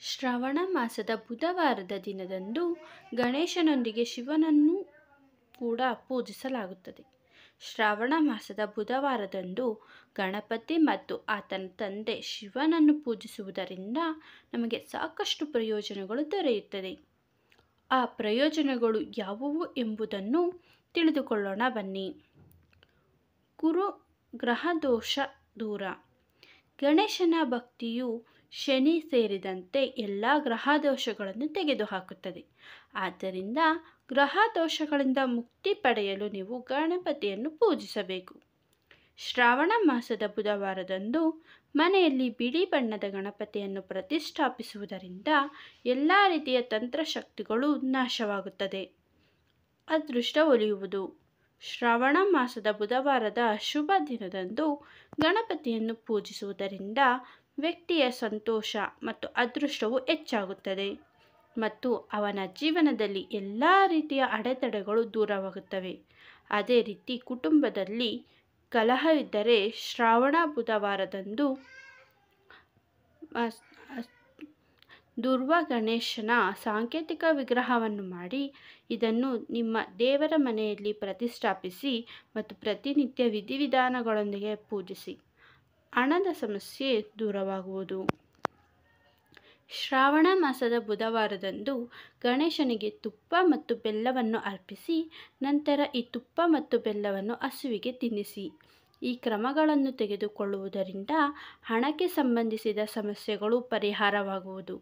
ಶ್ರಾವಣ ಮಾಸದ ಬುಧವಾರದ ದಿನದಂದು ಗಣೇಶನೊಂದಿಗೆ ಶಿವನನ್ನು ಕೂಡ ಪೂಜಿಸಲಾಗುತ್ತದೆ. ಶ್ರಾವಣ ಮಾಸದ ಬುಧವಾರದಂದು ಗಣಪತಿ ಮತ್ತು ಆತನ ತಂದೆ ಶಿವನನ್ನು ಪೂಜಿಸುವುದರಿಂದ ನಮಗೆ ಸಾಕಷ್ಟು ಪ್ರಯೋಜನಗಳು ದೊರೆಯುತ್ತದೆ. ಆ ಪ್ರಯೋಜನಗಳು ಯಾವುವು ಎಂಬುದನ್ನು ತಿಳಿದುಕೊಳ್ಳೋಣ ಬನ್ನಿ. ಗುರು ಗ್ರಹ ದೋಷ ದೂರ. ಗಣೇಶನ ಭಕ್ತಿಯು ಶನಿ ಸೇರಿದಂತೆ ಎಲ್ಲ ಗ್ರಹ ದೋಷಗಳನ್ನು ತೆಗೆದುಹಾಕುತ್ತದೆ. ಆದ್ದರಿಂದ ಗ್ರಹ ದೋಷಗಳಿಂದ ಮುಕ್ತಿ ಪಡೆಯಲು ನೀವು ಗಣಪತಿಯನ್ನು ಪೂಜಿಸಬೇಕು. ಶ್ರಾವಣ ಮಾಸದ ಬುಧವಾರದಂದು ಮನೆಯಲ್ಲಿ ಬಿಳಿ ಬಣ್ಣದ ಗಣಪತಿಯನ್ನು ಪ್ರತಿಷ್ಠಾಪಿಸುವುದರಿಂದ ಎಲ್ಲ ರೀತಿಯ ತಂತ್ರಶಕ್ತಿಗಳು ನಾಶವಾಗುತ್ತದೆ. ಅದೃಷ್ಟ ಒಲಿಯುವುದು. ಶ್ರಾವಣ ಮಾಸದ ಬುಧವಾರದ ಶುಭ ದಿನದಂದು ಗಣಪತಿಯನ್ನು ಪೂಜಿಸುವುದರಿಂದ ವ್ಯಕ್ತಿಯ ಸಂತೋಷ ಮತ್ತು ಅದೃಷ್ಟವು ಹೆಚ್ಚಾಗುತ್ತದೆ ಮತ್ತು ಅವನ ಜೀವನದಲ್ಲಿ ಎಲ್ಲ ರೀತಿಯ ಅಡೆತಡೆಗಳು ದೂರವಾಗುತ್ತವೆ. ಅದೇ ರೀತಿ ಕುಟುಂಬದಲ್ಲಿ ಕಲಹವಿದ್ದರೆ ಶ್ರಾವಣ ಬುಧವಾರದಂದು ದುರ್ವಾ ಗಣೇಶನ ಸಾಂಕೇತಿಕ ವಿಗ್ರಹವನ್ನು ಮಾಡಿ ಇದನ್ನು ನಿಮ್ಮ ದೇವರ ಮನೆಯಲ್ಲಿ ಪ್ರತಿಷ್ಠಾಪಿಸಿ ಮತ್ತು ಪ್ರತಿನಿತ್ಯ ವಿಧಿವಿಧಾನಗಳೊಂದಿಗೆ ಪೂಜಿಸಿ. ಹಣದ ಸಮಸ್ಯೆ ದೂರವಾಗುವುದು. ಶ್ರಾವಣ ಮಾಸದ ಬುಧವಾರದಂದು ಗಣೇಶನಿಗೆ ತುಪ್ಪ ಮತ್ತು ಬೆಲ್ಲವನ್ನು ಅರ್ಪಿಸಿ ನಂತರ ಈ ತುಪ್ಪ ಮತ್ತು ಬೆಲ್ಲವನ್ನು ಹಸುವಿಗೆ ತಿನ್ನಿಸಿ. ಈ ಕ್ರಮಗಳನ್ನು ತೆಗೆದುಕೊಳ್ಳುವುದರಿಂದ ಹಣಕ್ಕೆ ಸಂಬಂಧಿಸಿದ ಸಮಸ್ಯೆಗಳು ಪರಿಹಾರವಾಗುವುದು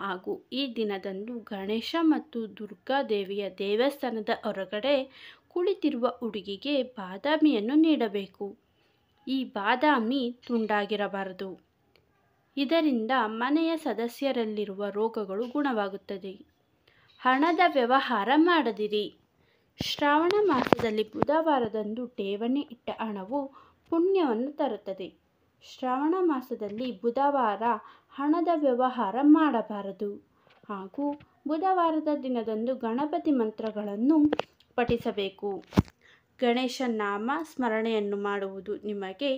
ಹಾಗೂ ಈ ದಿನದಂದು ಗಣೇಶ ಮತ್ತು ದುರ್ಗಾದೇವಿಯ ದೇವಸ್ಥಾನದ ಹೊರಗಡೆ ಕುಳಿತಿರುವ ಹುಡುಗಿಗೆ ಬಾದಾಮಿಯನ್ನು ನೀಡಬೇಕು. ಈ ಬಾದಾಮಿ ತುಂಡಾಗಿರಬಾರದು. ಇದರಿಂದ ಮನೆಯ ಸದಸ್ಯರಲ್ಲಿರುವ ರೋಗಗಳು ಗುಣವಾಗುತ್ತದೆ. ಹಣದ ವ್ಯವಹಾರ ಮಾಡದಿರಿ. ಶ್ರಾವಣ ಮಾಸದಲ್ಲಿ ಬುಧವಾರದಂದು ಠೇವಣಿ ಇಟ್ಟ ಹಣವು ಪುಣ್ಯವನ್ನು ತರುತ್ತದೆ. ಶ್ರಾವಣ ಮಾಸದಲ್ಲಿ ಬುಧವಾರ ಹಣದ ವ್ಯವಹಾರ ಮಾಡಬಾರದು ಹಾಗೂ ಬುಧವಾರದ ದಿನದಂದು ಗಣಪತಿ ಮಂತ್ರಗಳನ್ನು ಪಠಿಸಬೇಕು. ಗಣೇಶ ನಾಮ ಸ್ಮರಣೆಯನ್ನು ಮಾಡುವುದು ನಿಮಗೆ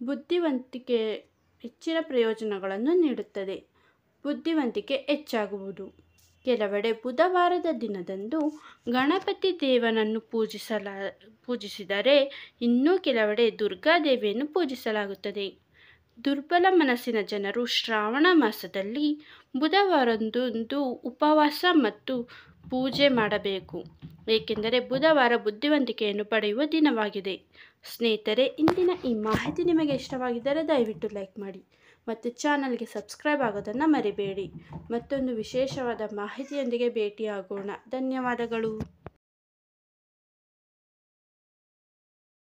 ಬುದ್ಧಿವಂತಿಕೆ ಹೆಚ್ಚಿನ ಪ್ರಯೋಜನಗಳನ್ನು ನೀಡುತ್ತದೆ. ಬುದ್ಧಿವಂತಿಕೆ ಹೆಚ್ಚಾಗುವುದು. ಕೆಲವೆಡೆ ಬುಧವಾರದ ದಿನದಂದು ಗಣಪತಿ ದೇವನನ್ನು ಪೂಜಿಸಿದರೆ ಇನ್ನೂ ಕೆಲವೆಡೆ ದುರ್ಗಾದೇವಿಯನ್ನು ಪೂಜಿಸಲಾಗುತ್ತದೆ. ದುರ್ಬಲ ಮನಸ್ಸಿನ ಜನರು ಶ್ರಾವಣ ಮಾಸದಲ್ಲಿ ಬುಧವಾರದಂದು ಉಪವಾಸ ಮತ್ತು ಪೂಜೆ ಮಾಡಬೇಕು, ಏಕೆಂದರೆ ಬುಧವಾರ ಬುದ್ಧಿವಂತಿಕೆಯನ್ನು ಪಡೆಯುವ ದಿನವಾಗಿದೆ. ಸ್ನೇಹಿತರೆ, ಇಂದಿನ ಈ ಮಾಹಿತಿ ನಿಮಗೆ ಇಷ್ಟವಾಗಿದ್ದರೆ ದಯವಿಟ್ಟು ಲೈಕ್ ಮಾಡಿ ಮತ್ತು ಚಾನಲ್ಗೆ ಸಬ್ಸ್ಕ್ರೈಬ್ ಆಗೋದನ್ನು ಮರಿಬೇಡಿ. ಮತ್ತೊಂದು ವಿಶೇಷವಾದ ಮಾಹಿತಿಯೊಂದಿಗೆ ಭೇಟಿಯಾಗೋಣ. ಧನ್ಯವಾದಗಳು.